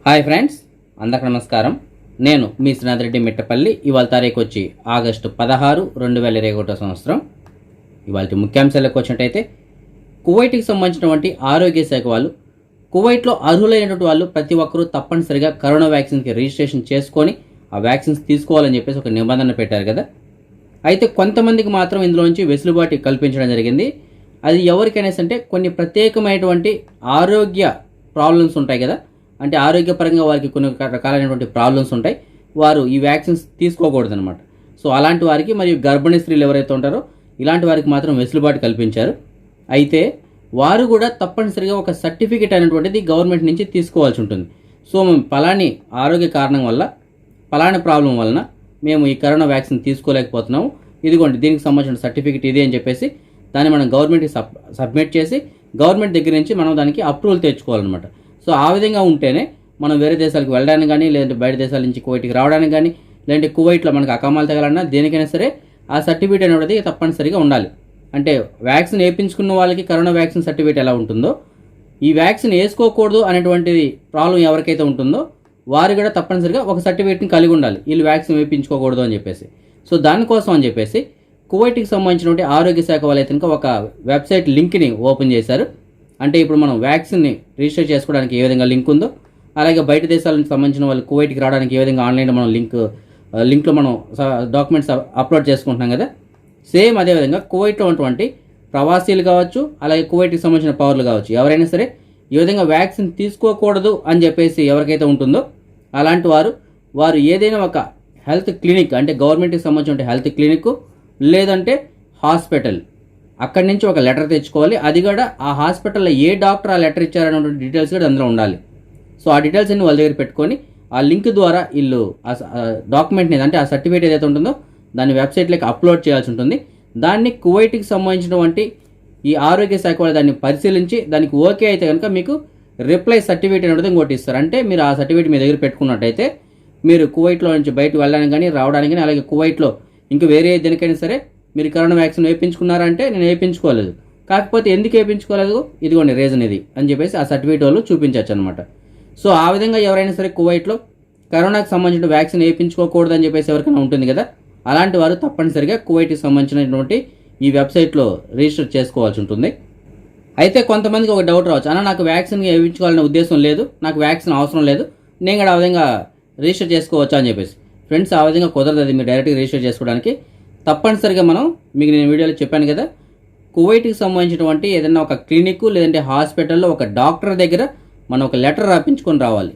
Hi friends, అందరికీ నమస్కారం. నేను మీ శ్రీనాథ్ రెడ్డి మిట్టపల్లి. ఇవాళ తారీఖు వచ్చి ఆగస్టు 16, 2021 సంవత్సరం. ఇవాళ ముఖ్యాంశాలకు వచ్చినట్టయితే, కువైట్కి సంబంధించినటువంటి ఆరోగ్య శాఖ వాళ్ళు కువైట్లో అర్హులైనటువంటి వాళ్ళు ప్రతి ఒక్కరూ తప్పనిసరిగా కరోనా వ్యాక్సిన్కి రిజిస్ట్రేషన్ చేసుకొని ఆ వ్యాక్సిన్స్ తీసుకోవాలని చెప్పేసి ఒక నిబంధన పెట్టారు కదా. అయితే కొంతమందికి మాత్రం ఇందులోంచి వెసులుబాటు కల్పించడం జరిగింది. అది ఎవరికైనా అంటే కొన్ని ప్రత్యేకమైనటువంటి ఆరోగ్య ప్రాబ్లమ్స్ ఉంటాయి కదా, అంటే ఆరోగ్యపరంగా వారికి కొన్ని రకాలైనటువంటి ప్రాబ్లమ్స్ ఉంటాయి, వారు ఈ వ్యాక్సిన్స్ తీసుకోకూడదు అనమాట. సో అలాంటి వారికి మరియు గర్భిణీ స్త్రీలు ఎవరైతే ఉంటారో ఇలాంటి వారికి మాత్రం వెసులుబాటు కల్పించారు. అయితే వారు కూడా తప్పనిసరిగా ఒక సర్టిఫికేట్ అనేటువంటిది గవర్నమెంట్ నుంచి తీసుకోవాల్సి ఉంటుంది. సో మేము పలాని ఆరోగ్య కారణం వల్ల, పలాని ప్రాబ్లం వలన మేము ఈ కరోనా వ్యాక్సిన్ తీసుకోలేకపోతున్నాము, ఇదిగోండి దీనికి సంబంధించిన సర్టిఫికేట్ ఇది అని చెప్పేసి దాన్ని మనం గవర్నమెంట్కి సబ్మిట్ చేసి గవర్నమెంట్ దగ్గర నుంచి మనం దానికి అప్రూవల్ తెచ్చుకోవాలన్నమాట. సో ఆ విధంగా ఉంటేనే మనం వేరే దేశాలకు వెళ్ళడానికి కానీ, లేదంటే బయట దేశాల నుంచి కువైట్కి రావడానికి కానీ, లేదంటే కువైట్లో మనకు అకామాలు తగలన్నా దేనికైనా సరే ఆ సర్టిఫికేట్ అనేది తప్పనిసరిగా ఉండాలి. అంటే వ్యాక్సిన్ వేయించుకున్న వాళ్ళకి కరోనా వ్యాక్సిన్ సర్టిఫికేట్ ఎలా ఉంటుందో, ఈ వ్యాక్సిన్ వేసుకోకూడదు అనేటువంటిది ప్రాబ్లం ఎవరికైతే ఉంటుందో వారు కూడా తప్పనిసరిగా ఒక సర్టిఫికేట్ని కలిగి ఉండాలి, వీళ్ళు వ్యాక్సిన్ వేయించుకోకూడదు అని చెప్పేసి. సో దానికోసం అని చెప్పేసి కువైట్కి సంబంధించినటువంటి ఆరోగ్య శాఖ వాళ్ళు అయితే ఒక వెబ్సైట్ లింక్ని ఓపెన్ చేశారు. అంటే ఇప్పుడు మనం వ్యాక్సిన్ని రిజిస్టర్ చేసుకోవడానికి ఏ విధంగా లింక్ ఉందో, అలాగే బయట దేశాలకు సంబంధించిన వాళ్ళు కువైట్కి రావడానికి ఏ విధంగా ఆన్లైన్లో మనం లింక్లో మనం డాక్యుమెంట్స్ అప్లోడ్ చేసుకుంటున్నాం కదా, సేమ్ అదేవిధంగా కువైట్లో ఉన్నటువంటి ప్రవాసీలు కావచ్చు, అలాగే కువైట్కి సంబంధించిన పౌరులు కావచ్చు, ఎవరైనా సరే ఈ విధంగా వ్యాక్సిన్ తీసుకోకూడదు అని చెప్పేసి ఎవరికైతే ఉంటుందో అలాంటి వారు ఏదైనా ఒక హెల్త్ క్లినిక్, అంటే గవర్నమెంట్కి సంబంధించిన హెల్త్ క్లినిక్ లేదంటే హాస్పిటల్, అక్కడి నుంచి ఒక లెటర్ తెచ్చుకోవాలి. అది కూడా ఆ హాస్పిటల్లో ఏ డాక్టర్ ఆ లెటర్ ఇచ్చారనేటువంటి డీటెయిల్స్ కూడా అందులో ఉండాలి. సో ఆ డీటెయిల్స్ అన్ని వాళ్ళ దగ్గర పెట్టుకొని ఆ లింక్ ద్వారా వీళ్ళు ఆ డాక్యుమెంట్ని, అంటే ఆ సర్టిఫికేట్ ఏదైతే ఉంటుందో దాన్ని వెబ్సైట్లోకి అప్లోడ్ చేయాల్సి ఉంటుంది. దాన్ని కువైట్కి సంబంధించినటువంటి ఈ ఆరోగ్య శాఖ వాళ్ళు దాన్ని పరిశీలించి దానికి ఓకే అయితే కనుక మీకు రిప్లై సర్టిఫికేట్ అనేది ఇంకోటి ఇస్తారు. అంటే మీరు ఆ సర్టిఫికేట్ మీ దగ్గర పెట్టుకున్నట్టయితే మీరు కువైట్లో నుంచి బయటకు వెళ్ళడానికి కానీ, రావడానికి కానీ, అలాగే కువైట్లో ఇంకా వేరే దేనికైనా సరే మీరు కరోనా వ్యాక్సిన్ వేయించుకున్నారంటే నేను వేయించుకోలేదు, కాకపోతే ఎందుకు వేయించుకోలేదు, ఇదిగోండి రీజన్ ఇది అని చెప్పేసి ఆ సర్టిఫికేట్ వాళ్ళు చూపించవచ్చు అనమాట. సో ఆ విధంగా ఎవరైనా సరే కువైట్లో కరోనాకి సంబంధించిన వ్యాక్సిన్ వేయించుకోకూడదు అని చెప్పేసి ఎవరికైనా ఉంటుంది కదా, అలాంటి వారు తప్పనిసరిగా కువైట్కి సంబంధించినటువంటి ఈ వెబ్సైట్లో రిజిస్టర్ చేసుకోవాల్సి ఉంటుంది. అయితే కొంతమందికి ఒక డౌట్ రావచ్చు, అన్న నాకు వ్యాక్సిన్ వేయించుకోవాలనే ఉద్దేశం లేదు, నాకు వ్యాక్సిన్ అవసరం లేదు, నేను కూడా ఆ విధంగా రిజిస్టర్ చేసుకోవచ్చా అని చెప్పేసి. ఫ్రెండ్స్, ఆ విధంగా కుదరదు. అది మీరు డైరెక్ట్గా రిజిస్టర్ చేసుకోవడానికి తప్పనిసరిగా మీకు నేను వీడియోలో చెప్పాను కదా, కువైట్కి సంబంధించినటువంటి ఏదైనా ఒక క్లినిక్ లేదంటే హాస్పిటల్లో ఒక డాక్టర్ దగ్గర మనం ఒక లెటర్ రాపించుకొని రావాలి.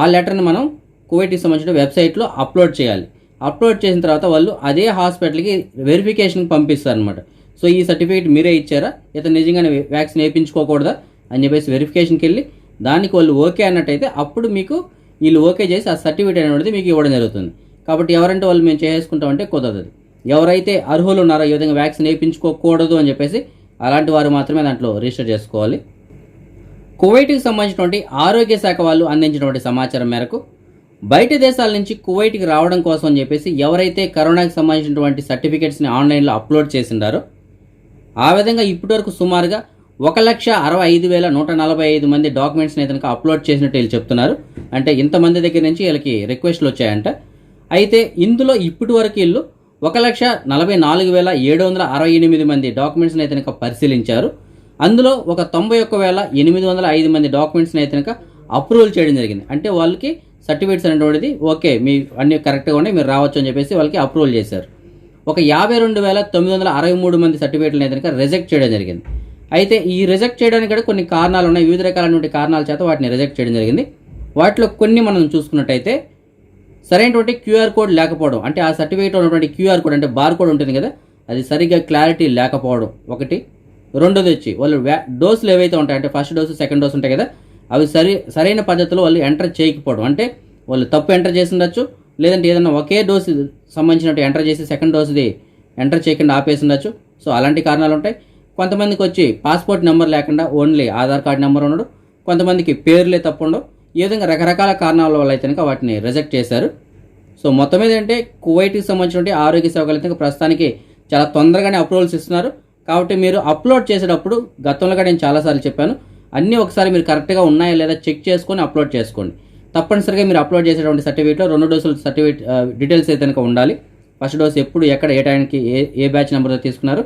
ఆ లెటర్ని మనం కువైట్కి సంబంధించిన వెబ్సైట్లో అప్లోడ్ చేయాలి. అప్లోడ్ చేసిన తర్వాత వాళ్ళు అదే హాస్పిటల్కి వెరిఫికేషన్కి పంపిస్తారనమాట. సో ఈ సర్టిఫికేట్ మీరే ఇచ్చారా, ఇతను నిజంగానే వ్యాక్సిన్ వేయించుకోకూడదా అని చెప్పేసి వెరిఫికేషన్కి వెళ్ళి దానికి వాళ్ళు ఓకే అన్నట్టయితే అప్పుడు మీకు వీళ్ళు ఓకే చేసి ఆ సర్టిఫికేట్ అనేది మీకు ఇవ్వడం జరుగుతుంది. కాబట్టి ఎవరంటే వాళ్ళు మేము చేసుకుంటామంటే కుదరదు. ఎవరైతే అర్హులు ఉన్నారో ఈ విధంగా వ్యాక్సిన్ వేయించుకోకూడదు అని చెప్పేసి అలాంటి వారు మాత్రమే దాంట్లో రిజిస్టర్ చేసుకోవాలి. కువైట్కి సంబంధించినటువంటి ఆరోగ్య శాఖ వాళ్ళు అందించినటువంటి సమాచారం మేరకు బయట దేశాల నుంచి కువైట్కి రావడం కోసం అని చెప్పేసి ఎవరైతే కరోనాకి సంబంధించినటువంటి సర్టిఫికేట్స్ని ఆన్లైన్లో అప్లోడ్ చేసిండారో ఆ విధంగా ఇప్పటివరకు సుమారుగా 1,65,145 మంది డాక్యుమెంట్స్ని అయితే అప్లోడ్ చేసినట్టు వీళ్ళు చెప్తున్నారు. అంటే ఇంతమంది దగ్గర నుంచి వీళ్ళకి రిక్వెస్ట్లు వచ్చాయంట. అయితే ఇందులో ఇప్పటి వరకు వీళ్ళు 1,44,768 మంది డాక్యుమెంట్స్ని అయితే పరిశీలించారు. అందులో ఒక 91,805 మంది డాక్యుమెంట్స్ని అయితే అప్రూవల్ చేయడం జరిగింది. అంటే వాళ్ళకి సర్టిఫికేట్స్ అనేటువంటిది ఓకే, మీ అన్ని కరెక్ట్గా ఉన్నాయి, మీరు రావచ్చు అని చెప్పేసి వాళ్ళకి అప్రూవల్ చేశారు. ఒక 52,963 మంది సర్టిఫికేట్లను అయితే రిజెక్ట్ చేయడం జరిగింది. అయితే ఈ రిజెక్ట్ చేయడానికి కూడా కొన్ని కారణాలు ఉన్నాయి. వివిధ రకాలైనటువంటి కారణాల చేత వాటిని రిజెక్ట్ చేయడం జరిగింది. వాటిలో కొన్ని మనం చూసుకున్నట్టయితే సరైనటువంటి క్యూఆర్ కోడ్ లేకపోవడం, అంటే ఆ సర్టిఫికేట్లో ఉన్నటువంటి క్యూఆర్ కోడ్ అంటే బార్ కోడ్ ఉంటుంది కదా, అది సరిగ్గా క్లారిటీ లేకపోవడం ఒకటి. రెండోది వచ్చి వాళ్ళు డోసులు ఏవైతే ఉంటాయి, అంటే ఫస్ట్ డోసు సెకండ్ డోసు ఉంటాయి కదా, అవి సరైన పద్ధతిలో వాళ్ళు ఎంటర్ చేయకపోవడం, అంటే వాళ్ళు తప్పు ఎంటర్ చేసి ఉండొచ్చు, లేదంటే ఏదైనా ఒకే డోసు సంబంధించినట్టు ఎంటర్ చేసి సెకండ్ డోసుది ఎంటర్ చేయకుండా ఆపేసి ఉండొచ్చు. సో అలాంటి కారణాలు ఉంటాయి. కొంతమందికి వచ్చి పాస్పోర్ట్ నెంబర్ లేకుండా ఓన్లీ ఆధార్ కార్డు నెంబర్ ఉండడు, కొంతమందికి పేర్లే తప్పు ఉండవు. ఈ విధంగా రకరకాల కారణాల వల్ల అయితే వాటిని రిజెక్ట్ చేశారు. సో మొత్తం మీద అంటే కువైట్కి సంబంధించిన ఆరోగ్య సేవలు అయితే ప్రస్తుతానికి చాలా తొందరగానే అప్రూవల్స్ ఇస్తున్నారు. కాబట్టి మీరు అప్లోడ్ చేసేటప్పుడు గతంలో కూడా నేను చాలాసార్లు చెప్పాను, అన్నీ ఒకసారి మీరు కరెక్ట్గా ఉన్నాయా లేదా చెక్ చేసుకొని అప్లోడ్ చేసుకోండి. తప్పనిసరిగా మీరు అప్లోడ్ చేసేటువంటి సర్టిఫికేట్లో 2 డోసుల సర్టిఫికేట్ డీటెయిల్స్ అయితే కనుక ఉండాలి. ఫస్ట్ డోస్ ఎప్పుడు ఎక్కడ ఏ టైంకి ఏ బ్యాచ్ నెంబర్తో తీసుకున్నారు,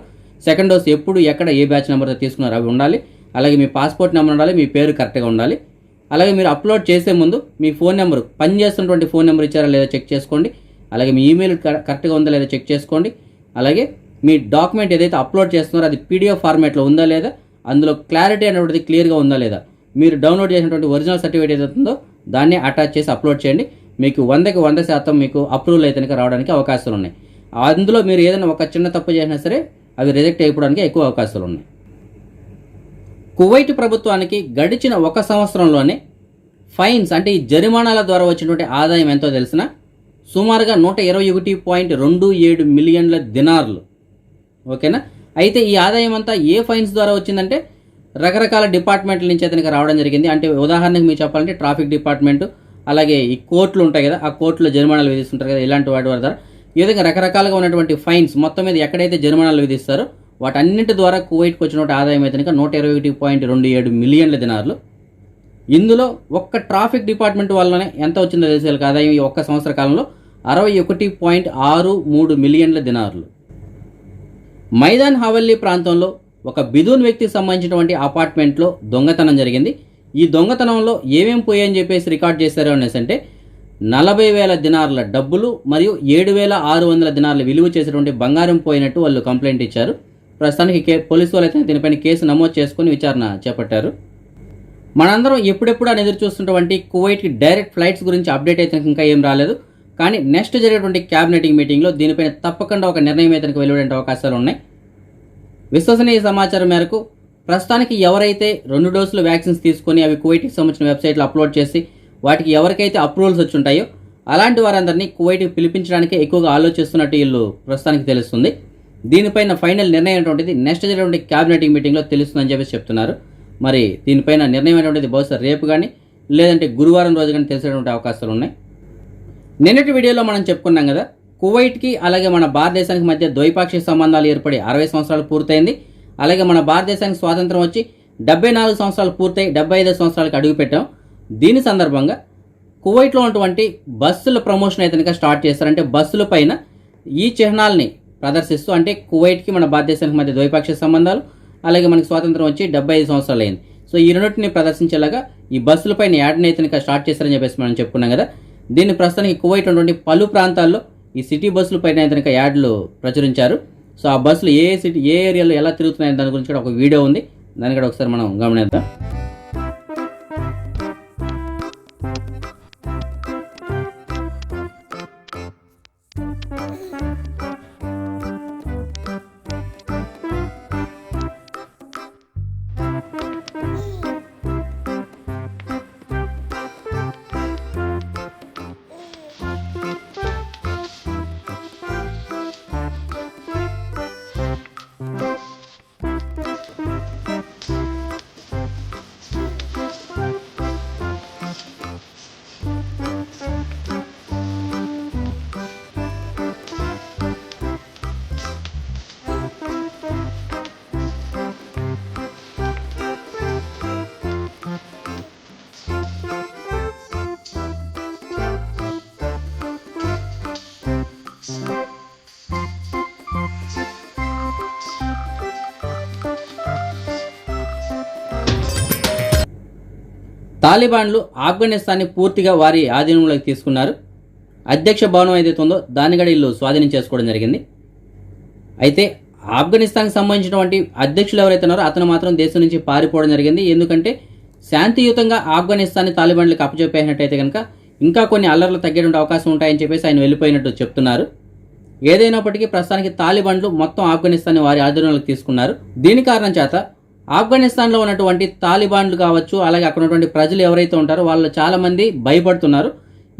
సెకండ్ డోస్ ఎప్పుడు ఎక్కడ ఏ బ్యాచ్ నెంబర్తో తీసుకున్నారు అవి ఉండాలి. అలాగే మీ పాస్పోర్ట్ నెంబర్ ఉండాలి, మీ పేరు కరెక్ట్గా ఉండాలి. అలాగే మీరు అప్లోడ్ చేసే ముందు మీ ఫోన్ నెంబర్, పనిచేస్తున్నటువంటి ఫోన్ నెంబర్ ఇచ్చారా లేదా చెక్ చేసుకోండి. అలాగే మీ ఈమెయిల్ కరెక్ట్గా ఉందా లేదా చెక్ చేసుకోండి. అలాగే మీ డాక్యుమెంట్ ఏదైతే అప్లోడ్ చేస్తున్నారో అది పీడిఎఫ్ ఫార్మాట్లో ఉందా లేదా, అందులో క్లారిటీ అనేటువంటిది క్లియర్గా ఉందా లేదా, మీరు డౌన్లోడ్ చేసినటువంటి ఒరిజినల్ సర్టిఫికేట్ ఏదైతే ఉందో దాన్ని అటాచ్ చేసి అప్లోడ్ చేయండి. మీకు 100కి 100% మీకు అప్రూవల్ అయితే కనుక రావడానికి అవకాశాలు ఉన్నాయి. అందులో మీరు ఏదైనా ఒక చిన్న తప్పు చేసినా సరే అవి రిజెక్ట్ అయిపోవడానికి ఎక్కువ అవకాశాలు ఉన్నాయి. కువైట్ ప్రభుత్వానికి గడిచిన 1 సంవత్సరంలోనే ఫైన్స్ అంటే ఈ జరిమానాల ద్వారా వచ్చినటువంటి ఆదాయం ఎంతో తెలిసిన సుమారుగా 121.27 మిలియన్ల దినార్లు. ఓకేనా. అయితే ఈ ఆదాయం అంతా ఏ ఫైన్స్ ద్వారా వచ్చిందంటే రకరకాల డిపార్ట్మెంట్ల నుంచి అయితే రావడం జరిగింది. అంటే ఉదాహరణకు మీరు చెప్పాలంటే ట్రాఫిక్ డిపార్ట్మెంటు, అలాగే ఈ కోర్టులు ఉంటాయి కదా, ఆ కోర్టులో జరిమానాలు విధిస్తుంటారు కదా, ఇలాంటి వాటి ద్వారా ఈ విధంగా రకరకాలుగా ఉన్నటువంటి ఫైన్స్ మొత్తం మీద ఎక్కడైతే జరిమానాలు విధిస్తారో వాటన్నింటి ద్వారా కువైట్కి వచ్చినటువంటి ఆదాయం అయితే కనుక 121.27 మిలియన్ల దినార్లు. ఇందులో ఒక్క ట్రాఫిక్ డిపార్ట్మెంట్ వల్లనే ఎంత వచ్చిందో తెలిసే ఆదాయం ఈ 1 సంవత్సర కాలంలో 61.63 మిలియన్ల దినార్లు. మైదాన్ హవల్లీ ప్రాంతంలో ఒక బిదూన్ వ్యక్తికి సంబంధించినటువంటి అపార్ట్మెంట్లో దొంగతనం జరిగింది. ఈ దొంగతనంలో ఏమేమి పోయాయని చెప్పేసి రికార్డ్ చేశారు అనేసి అంటే 40,000 దినార్ల డబ్బులు మరియు 7,600 దినార్ల విలువ చేసేటువంటి బంగారం పోయినట్టు వాళ్ళు కంప్లైంట్ ఇచ్చారు. ప్రస్తుతానికి పోలీసు వాళ్ళు అయితే దీనిపైన కేసు నమోదు చేసుకుని విచారణ చేపట్టారు. మనందరం ఎప్పుడెప్పుడు అని ఎదురు చూస్తున్నటువంటి కువైట్కి డైరెక్ట్ ఫ్లైట్స్ గురించి అప్డేట్ అయితే ఇంకా ఏం రాలేదు. కానీ నెక్స్ట్ జరిగేటువంటి క్యాబినెటింగ్ మీటింగ్లో దీనిపైన తప్పకుండా ఒక నిర్ణయం అయితే వెలువడే అవకాశాలు ఉన్నాయి. విశ్వసనీయ సమాచారం మేరకు ప్రస్తుతానికి ఎవరైతే 2 డోసులు వ్యాక్సిన్స్ తీసుకొని అవి కువైట్కి సంబంధించిన వెబ్సైట్లో అప్లోడ్ చేసి వాటికి ఎవరికైతే అప్రూవల్స్ వచ్చి ఉంటాయో అలాంటి వారందరినీ కువైట్కి పిలిపించడానికి ఎక్కువగా ఆలోచిస్తున్నట్టు వీళ్ళు ప్రస్తుతానికి తెలుస్తుంది. దీనిపైన ఫైనల్ నిర్ణయం అనేటువంటిది నెక్స్ట్ జరిగేటువంటి క్యాబినెటింగ్ మీటింగ్లో తెలుస్తుందని చెప్పేసి చెప్తున్నారు. మరి దీనిపైన నిర్ణయం అనేటువంటిది బహుశా రేపు కానీ లేదంటే గురువారం రోజు కానీ తెలిసేటువంటి అవకాశాలు ఉన్నాయి. నిన్నటి వీడియోలో మనం చెప్పుకున్నాం కదా, కువైట్కి అలాగే మన భారతదేశానికి మధ్య ద్వైపాక్షిక సంబంధాలు ఏర్పడి 60 సంవత్సరాలు పూర్తయింది. అలాగే మన భారతదేశానికి స్వాతంత్రం వచ్చి 74 సంవత్సరాలు పూర్తయి 75 సంవత్సరాలకు అడుగుపెట్టాం. దీని సందర్భంగా కువైట్లో ఉన్నటువంటి బస్సుల ప్రమోషన్ అయితే కనుక స్టార్ట్ చేస్తారంటే బస్సుల పైన ఈ చిహ్నాలని ప్రదర్శిస్తూ, అంటే కువైట్కి మన భారతదేశానికి మధ్య ద్వైపాక్షిక సంబంధాలు అలాగే మనకి స్వాతంత్రం వచ్చి 75 సంవత్సరాలు అయింది. సో ఈ రెండింటిని ప్రదర్శించేలాగా ఈ బస్సుల పైన యాడ్ని అయితే కనుక స్టార్ట్ చేస్తారని చెప్పేసి మనం చెప్పుకున్నాం కదా. దీన్ని ప్రస్తుతానికి కువైట్ ఉన్నటువంటి పలు ప్రాంతాల్లో ఈ సిటీ బస్సుల పైన అయితే కనుక యాడ్లు ప్రచురించారు. సో ఆ బస్సులు ఏ సిటీ ఏ ఏరియాలో ఎలా తిరుగుతున్నాయని దాని గురించి కూడా ఒక వీడియో ఉంది, దాన్ని కూడా ఒకసారి మనం గమనిద్దాం. తాలిబాన్లు ఆఫ్ఘనిస్తాన్ని పూర్తిగా వారి ఆధీనంలోకి తీసుకున్నారు. అధ్యక్ష భవనం ఏదైతే ఉందో దాన్ని కూడా వీళ్ళు స్వాధీనం చేసుకోవడం జరిగింది. అయితే ఆఫ్ఘనిస్తాన్కి సంబంధించినటువంటి అధ్యక్షులు ఎవరైతే ఉన్నారో అతను మాత్రం దేశం నుంచి పారిపోవడం జరిగింది. ఎందుకంటే శాంతియుతంగా ఆఫ్ఘనిస్తాన్ని తాలిబాన్లకు అప్పచెప్పేసినట్టయితే కనుక ఇంకా కొన్ని అల్లర్లు తగ్గేటువంటి అవకాశం ఉంటాయని చెప్పేసి ఆయన వెళ్ళిపోయినట్టు చెప్తున్నారు. ఏదైనప్పటికీ ప్రస్తుతానికి తాలిబాన్లు మొత్తం ఆఫ్ఘనిస్తాన్ని వారి ఆధీనంలోకి తీసుకున్నారు. దీని కారణం చేత ఆఫ్ఘనిస్తాన్లో ఉన్నటువంటి తాలిబాన్లు కావచ్చు, అలాగే అక్కడ ఉన్నటువంటి ప్రజలు ఎవరైతే ఉంటారో వాళ్ళు చాలామంది భయపడుతున్నారు.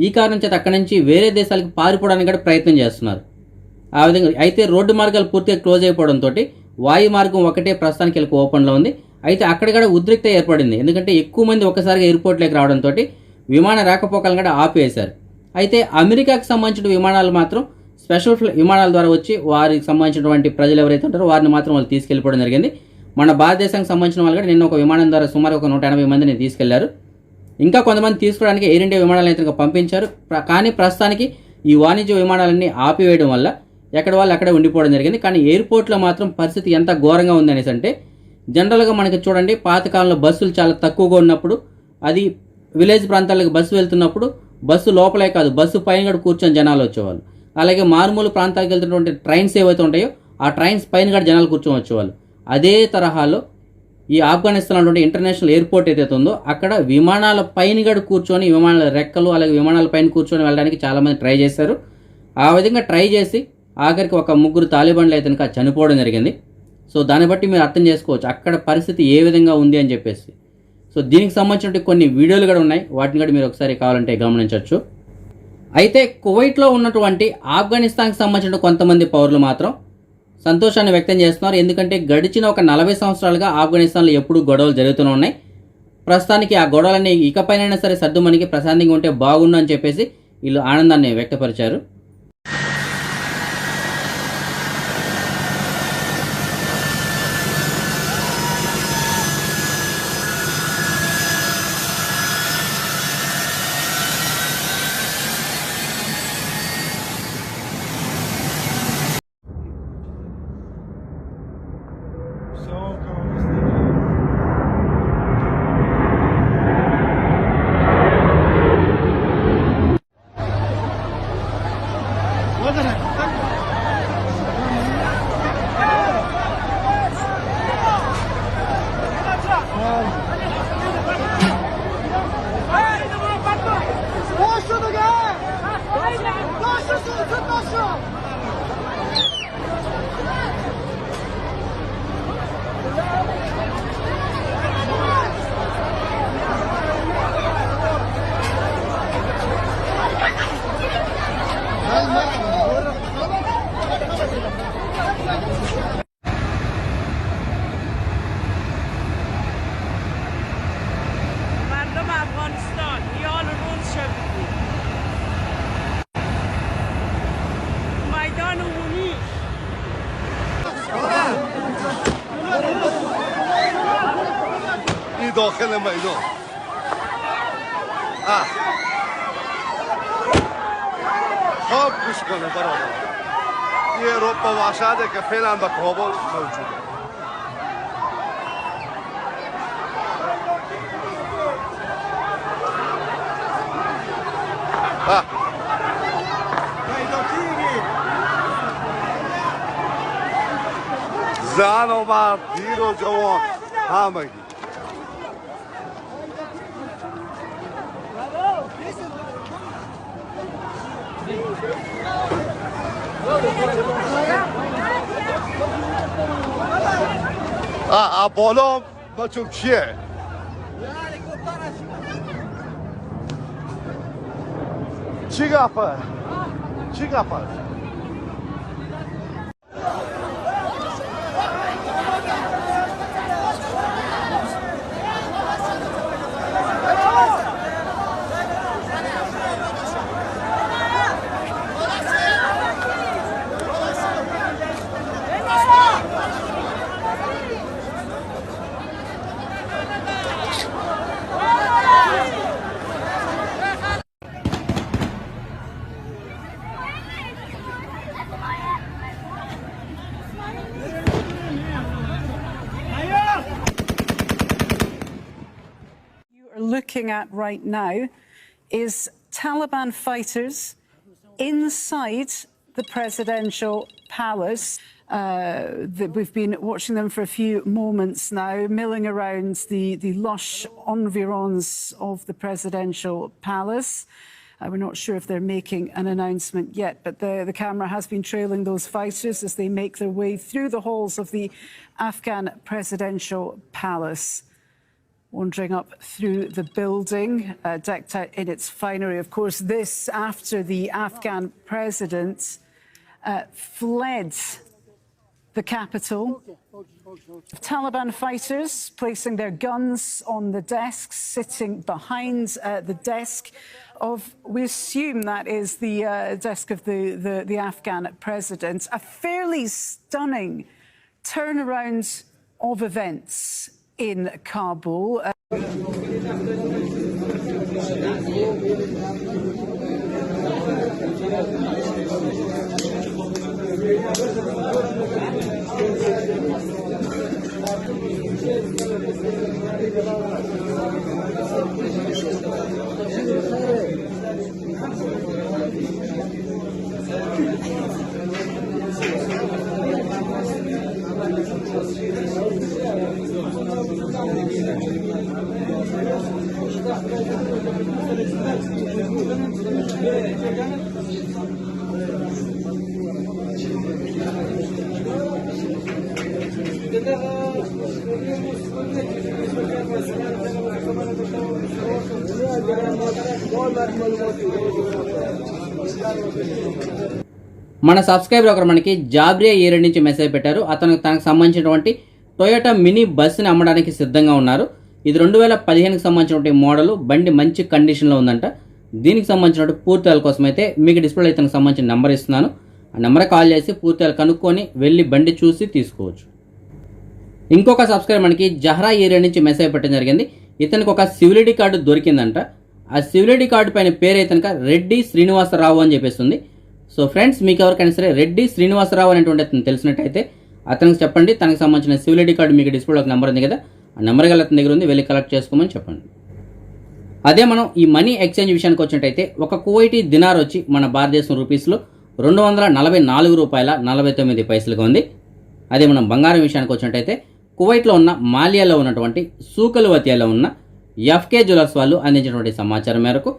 ఈ కారణం చేత అక్కడి నుంచి వేరే దేశాలకు పారిపోవడానికి కూడా ప్రయత్నం చేస్తున్నారు. ఆ విధంగా అయితే రోడ్డు మార్గాలు పూర్తిగా క్లోజ్ అయిపోవడంతో వాయు మార్గం ఒకటే ప్రస్తుతానికి వీళ్ళకి ఓపెన్లో ఉంది. అయితే అక్కడ కూడా ఉద్రిక్త ఏర్పడింది. ఎందుకంటే ఎక్కువ మంది ఒకసారిగా ఎయిర్పోర్ట్లోకి రావడంతో విమాన రాకపోకలను కూడా ఆపేశారు. అయితే అమెరికాకు సంబంధించిన విమానాలు మాత్రం స్పెషల్ విమానాల ద్వారా వచ్చి వారికి సంబంధించినటువంటి ప్రజలు ఎవరైతే ఉంటారో వారిని మాత్రం వాళ్ళు తీసుకెళ్ళిపోవడం జరిగింది. మన భారతదేశానికి సంబంధించిన వాళ్ళు కూడా నిన్న ఒక విమానం ద్వారా సుమారు ఒక 180 మందిని తీసుకెళ్లారు. ఇంకా కొంతమంది తీసుకోవడానికి ఎయిర్ ఇండియా విమానాలను అయితే పంపించారు. కానీ ప్రస్తుతానికి ఈ వాణిజ్య విమానాలన్నీ ఆపివేయడం వల్ల ఎక్కడ వాళ్ళు అక్కడే ఉండిపోవడం జరిగింది. కానీ ఎయిర్పోర్ట్లో మాత్రం పరిస్థితి ఎంత ఘోరంగా ఉంది అనేసి అంటే, జనరల్గా మనకి చూడండి పాతకాలంలో బస్సులు చాలా తక్కువగా ఉన్నప్పుడు, అది విలేజ్ ప్రాంతాలకు బస్సు వెళ్తున్నప్పుడు బస్సు లోపలే కాదు బస్సు పైన కూడా కూర్చొని జనాలు వచ్చేవాళ్ళు. అలాగే మారుమూల ప్రాంతాలకు వెళ్తున్నటువంటి ట్రైన్స్ ఏవైతే ఉంటాయో ఆ ట్రైన్స్ పైన కూడా జనాలు కూర్చొని వచ్చేవాళ్ళు. అదే తరహాలో ఈ ఆఫ్ఘనిస్తాన్ అటువంటి ఇంటర్నేషనల్ ఎయిర్పోర్ట్ ఏదైతే ఉందో అక్కడ విమానాల పైన కూడా కూర్చొని, విమానాల రెక్కలు అలాగే విమానాల పైన కూర్చొని వెళ్ళడానికి చాలామంది ట్రై చేశారు. ఆ విధంగా ట్రై చేసి ఆఖరికి ఒక 3 తాలిబాన్లు అయితే కనుక చనిపోవడం జరిగింది. సో దాన్ని బట్టి మీరు అర్థం చేసుకోవచ్చు అక్కడ పరిస్థితి ఏ విధంగా ఉంది అని చెప్పేసి. సో దీనికి సంబంధించిన కొన్ని వీడియోలు కూడా ఉన్నాయి, వాటిని కూడా మీరు ఒకసారి కావాలంటే గమనించవచ్చు. అయితే కువైట్లో ఉన్నటువంటి ఆఫ్ఘనిస్తాన్కి సంబంధించిన కొంతమంది పౌరులు మాత్రం సంతోషాన్ని వ్యక్తం చేస్తున్నారు. ఎందుకంటే గడిచిన ఒక 40 సంవత్సరాలుగా ఆఫ్ఘనిస్తాన్లో ఎప్పుడూ గొడవలు జరుగుతూనే ఉన్నాయి. ప్రస్తుతానికి ఆ గొడవలన్నీ ఇకపైనైనా సరే సర్దుమణికి ప్రశాంతంగా ఉంటే బాగుండు అని చెప్పేసి వీళ్ళు ఆనందాన్ని వ్యక్తపరిచారు. مردم افغانستان یال روز شد میدان عمومی این داخل میدان خواب گوش کنه برادر. این رب و وحشته که فعلا به کابل موجوده. زن و مرد، پیر و جوان، همگی. بالا بچه کیه؟ چی گفته؟ چی گفته؟ Looking at right now is Taliban fighters inside the presidential palace. We've been watching them for a few moments now, milling around the lush environs of the presidential palace. We're not sure if they're making an announcement yet, but the camera has been trailing those fighters as they make their way through the halls of the Afghan presidential palace. Wandering up through the building, decked out in its finery. Of course, this after the Afghan president fled the capital. Taliban fighters placing their guns on the desks, sitting behind the desk of, we assume that is the desk of the Afghan president. A fairly stunning turnaround of events in Kabul. మన subscriber ఒకరు మనకి జాబ్రియా area నుంచి message పెట్టారు. అతను తనకు సంబంధించినటువంటి Toyota mini బస్సుని అమ్మడానికి సిద్ధంగా ఉన్నారు. ఇది 2015కి సంబంధించినటువంటి మోడల్. బండి మంచి కండిషన్లో ఉందంట. దీనికి సంబంధించినటువంటి పూర్తిల కోసం అయితే మీకు డిస్ప్లేలో ఇతనికి సంబంధించిన నెంబర్ ఇస్తున్నాను. ఆ నెంబర్ కాల్ చేసి పూర్తిగా కనుక్కొని వెళ్ళి బండి చూసి తీసుకోవచ్చు. ఇంకొక సబ్స్క్రైబర్ మనకి జహరా ఏరియా నుంచి మెసేజ్ పెట్టడం జరిగింది. ఇతనికి ఒక సివిలిటీ కార్డు దొరికిందంట. ఆ సివిలిటీ కార్డు పైన పేరు అయితే రెడ్డి శ్రీనివాసరావు అని చెప్పేస్తుంది. సో ఫ్రెండ్స్, మీకు ఎవరికైనా సరే రెడ్డి శ్రీనివాసరావు అనేటువంటి అతను తెలిసినట్టయితే అతనికి చెప్పండి. తనకు సంబంధించిన సివిలిటీ కార్డు మీకు డిస్ప్లేలో ఒక నెంబర్ ఉంది కదా, ఆ నెంబర్ గల అతని దగ్గర ఉంది, వెళ్ళి కలెక్ట్ చేసుకోమని చెప్పండి. అదే మనం ఈ మనీ ఎక్స్చేంజ్ విషయానికి వచ్చినట్టయితే ఒక కువైటీ దినార్ వచ్చి మన భారతదేశం రూపీస్లో 244 రూపాయల 49 పైసలుగా ఉంది. అదే మనం బంగారం విషయానికి వచ్చినట్టయితే కువైట్లో ఉన్న మాలియాలో ఉన్నటువంటి సూకలువతియాలో ఉన్న ఎఫ్కే జ్యువెలర్స్ వాళ్ళు అందించినటువంటి సమాచారం మేరకు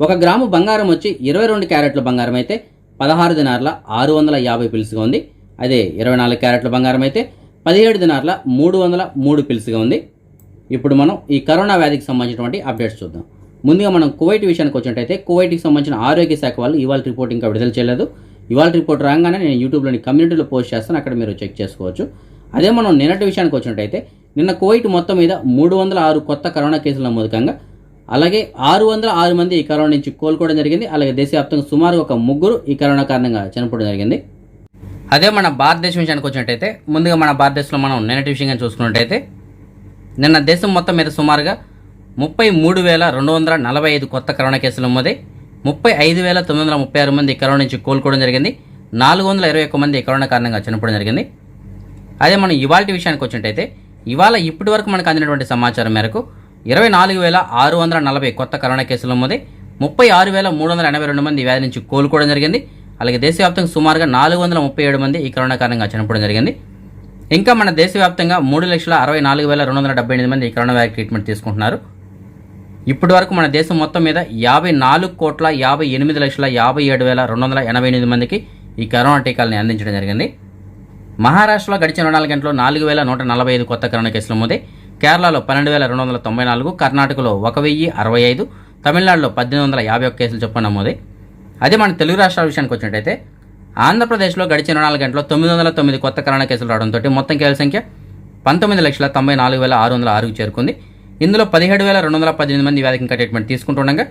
1 గ్రాము బంగారం వచ్చి 22 క్యారెట్ల బంగారం అయితే 16 దినార్ల 650 పిల్స్గా ఉంది. అదే 24 క్యారెట్ల బంగారం అయితే 17 దినార్ల 303 పిల్స్గా ఉంది. ఇప్పుడు మనం ఈ కరోనా వ్యాధికి సంబంధించినటువంటి అప్డేట్స్ చూద్దాం. ముందుగా మనం కువైట్ విషయానికి వచ్చినట్టయితే కువైట్కి సంబంధించిన ఆరోగ్య శాఖ వాళ్ళు ఇవాళ రిపోర్ట్ ఇంకా విడుదల చేయలేదు. ఇవాళ రిపోర్ట్ రాగానే నేను యూట్యూబ్లోని కమ్యూనిటీలో పోస్ట్ చేస్తాను, అక్కడ మీరు చెక్ చేసుకోవచ్చు. అదే మనం నిన్నటి విషయానికి వచ్చినట్టయితే నిన్న కువైట్ మొత్తం మీద 306 కొత్త కరోనా కేసులు నమోదు కాగా అలాగే 606 మంది ఈ కరోనా నుంచి కోలుకోవడం జరిగింది. అలాగే దేశవ్యాప్తంగా సుమారు ఒక 3 ఈ కరోనా కారణంగా చనిపోవడం జరిగింది. అదే మన భారతదేశం విషయానికి వచ్చినట్టయితే ముందుగా మన భారతదేశంలో మనం నిన్నటి విషయంగా చూసుకున్నట్టయితే నిన్న దేశం మొత్తం మీద సుమారుగా 33,245 కొత్త కరోనా కేసులు నమోదై 35,936 మంది కరోనా నుంచి కోలుకోవడం జరిగింది. 421 మంది కరోనా కారణంగా చనిపోవడం జరిగింది. అదే మనం ఇవాళ విషయానికి వచ్చినట్టయితే ఇవాళ ఇప్పటి వరకు మనకు అందినటువంటి సమాచారం మేరకు 24,640 కొత్త కరోనా కేసులు నమోదై 36,382 మంది వ్యాధి నుంచి కోలుకోవడం జరిగింది. అలాగే దేశవ్యాప్తంగా సుమారుగా 437 మంది ఈ కరోనా కారణంగా చనిపోవడం జరిగింది. ఇంకా మన దేశవ్యాప్తంగా 3,64,278 మంది ఈ కరోనా వ్యాధి ట్రీట్మెంట్ తీసుకుంటున్నారు. ఇప్పటి వరకు మన దేశం మొత్తం మీద 54,58,57,288 మందికి ఈ కరోనా టీకాలని అందించడం జరిగింది. మహారాష్ట్రలో గడిచిన 24 గంటల్లో 4,145 కొత్త కరోనా కేసులు నమోదై కేరళలో 12,294, కర్ణాటకలో 1,065, తమిళనాడులో 1,851 కేసులు చొప్పున నమోదై. అదే మన తెలుగు రాష్ట్రాల విషయానికి వచ్చినట్టయితే ఆంధ్రప్రదేశ్లో గడిచిన 24 గంటల్లో 909 కొత్త కరోనా కేసులు రావడంతో మొత్తం కేసుల సంఖ్య 19,94,606కు చేరుకుంది. ఇందులో 17,218 మంది వ్యాధికి ఇంకా ట్రీట్మెంట్ తీసుకుంటుండగా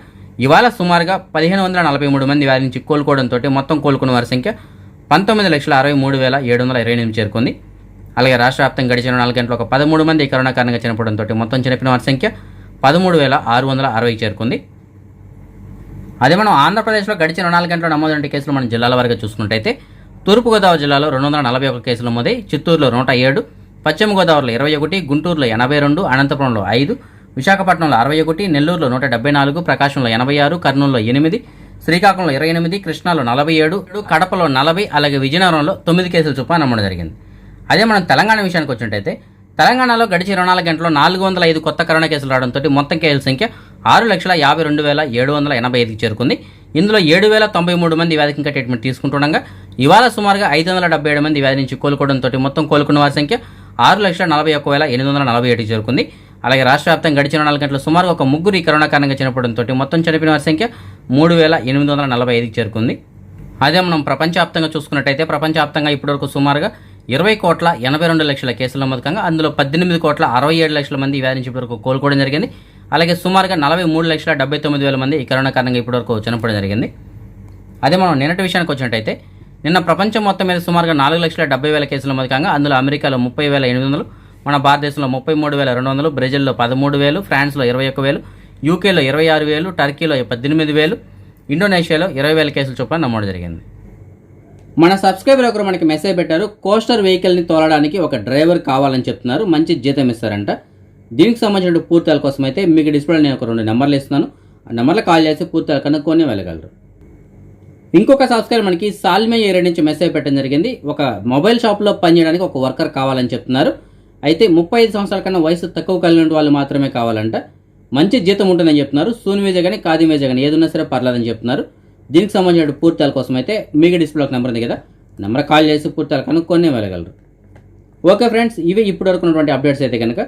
ఇవాళ సుమారుగా 1,543 మంది వ్యాధి నుంచి కోలుకోవడంతో మొత్తం కోలుకున్న వారి సంఖ్య 19,63,728 చేరుకుంది. అలాగే రాష్ట్ర వ్యాప్తంగా గడిచిన 4 గంటల్లో ఒక 13 మంది కరోనా కారణంగా చనిపోవడంతో మొత్తం చనిపోయిన వారి సంఖ్య 13,660 చేరుకుంది. అదే మనం ఆంధ్రప్రదేశ్లో గడిచిన 4 గంటల నమోదైన కేసులు మనం జిల్లాల వరకు చూసుకున్నట్టయితే తూర్పుగోదావరి జిల్లాలో 241 కేసులు నమోదై, చిత్తూరులో 107, పశ్చిమ గోదావరిలో 21, గుంటూరులో 82, అనంతపురంలో 5, విశాఖపట్నంలో 61, నెల్లూరులో 174, ప్రకాశంలో 86, కర్నూలులో 8, శ్రీకాకుళంలో 28, కృష్ణాలో 47, కడపలో 40, అలాగే విజయనగరంలో 9 కేసులు చొప్పున నమోదు జరిగింది. అదే మనం తెలంగాణ విషయానికి వచ్చినట్టయితే తెలంగాణలో గడిచిన 24 గంటల్లో 405 కొత్త కరోనా కేసులు రావడంతో మొత్తం కేసుల సంఖ్య 6,52,785కి చేరుకుంది. ఇందులో 7,093 మంది వ్యాధికి ఇంకా ట్రీట్మెంట్ తీసుకుంటుండగా ఇవాళ సుమారుగా 577 మంది వ్యాధి నుంచి కోలుకోవడంతో మొత్తం కోలుకున్న వారి సంఖ్య 6,41,847కి చేరుకుంది. అలాగే రాష్ట్ర వ్యాప్తంగా గడిచిన 4 గంటల సుమారు ఒక 3 ఈ కరోనా కారణంగా చనిపోవడంతో మొత్తం చనిపోయిన వారి సంఖ్య 3,845కి చేరుకుంది. అదే మనం ప్రపంచవ్యాప్తంగా చూసుకున్నట్టయితే ప్రపంచవ్యాప్తంగా ఇప్పటివరకు సుమారుగా 20,82,00,000 కేసులు నమోదు కాగా అందులో 18,67,00,000 మంది వ్యాధి నుంచి ఇప్పటివరకు కోలుకోవడం జరిగింది. అలాగే సుమారుగా 43,79,000 మంది ఈ కరోనా కారణంగా ఇప్పటివరకు చనిపోవడం జరిగింది. అదే మనం నిన్నటి విషయానికి వచ్చినట్టయితే నిన్న ప్రపంచం మొత్తం మీద సుమారుగా 4,70,000 కేసులు నమోదు కాగా అందులో అమెరికాలో 30,800, మన భారతదేశంలో 33,200, బ్రెజిల్లో 13,000, ఫ్రాన్స్లో 21,000, యూకేలో 26,000, టర్కీలో 18,000, ఇండోనేషియాలో 20,000 కేసుల చొప్పున నమోదు జరిగింది. మన సబ్స్క్రైబర్ ఒకరు మనకి మెసేజ్ పెట్టారు, కోస్టర్ వెహికల్ని తోలడానికి ఒక డ్రైవర్ కావాలని చెప్తున్నారు, మంచి జీతం ఇస్తారంట. దీనికి సంబంధించిన పూర్తిల కోసం అయితే మీకు డిస్ప్లే నేను ఒక 2 నెంబర్లు ఇస్తున్నాను. ఆ నెంబర్లో కాల్ చేసి పూర్తిగా కనుక్కొని వెళ్ళగలరు. ఇంకొక సబ్స్క్రైబర్ మనకి సాల్మే ఏరియా నుంచి మెసేజ్ పెట్టడం జరిగింది, ఒక మొబైల్ షాప్లో పనిచేయడానికి ఒక వర్కర్ కావాలని చెప్తున్నారు. అయితే 35 సంవత్సరాల కన్నా వయసు తక్కువ కలిగిన వాళ్ళు మాత్రమే కావాలంట. మంచి జీతం ఉంటుందని చెప్తున్నారు. సూన్ వీజా కానీ ఖాదీ వీజా కానీ ఏదున్నా సరే పర్లేదని చెప్తున్నారు. దీనికి సంబంధించిన పూర్తిల కోసం అయితే మీకు డిస్ప్లే ఒక నెంబర్ ఉంది కదా, నెంబర్ కాల్ చేసి పూర్తిగా కనుక్కొని వెళ్ళగలరు. ఓకే ఫ్రెండ్స్, ఇవి ఇప్పుడు వరకు ఉన్నటువంటి అప్డేట్స్ అయితే కనుక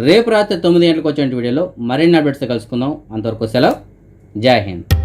రేపు రాత్రి 9 గంటలకు వచ్చే వీడియోలో మరిన్ని అప్డేట్స్ కలుసుకుందాం. అంతవరకు సెలవు. జై హింద్.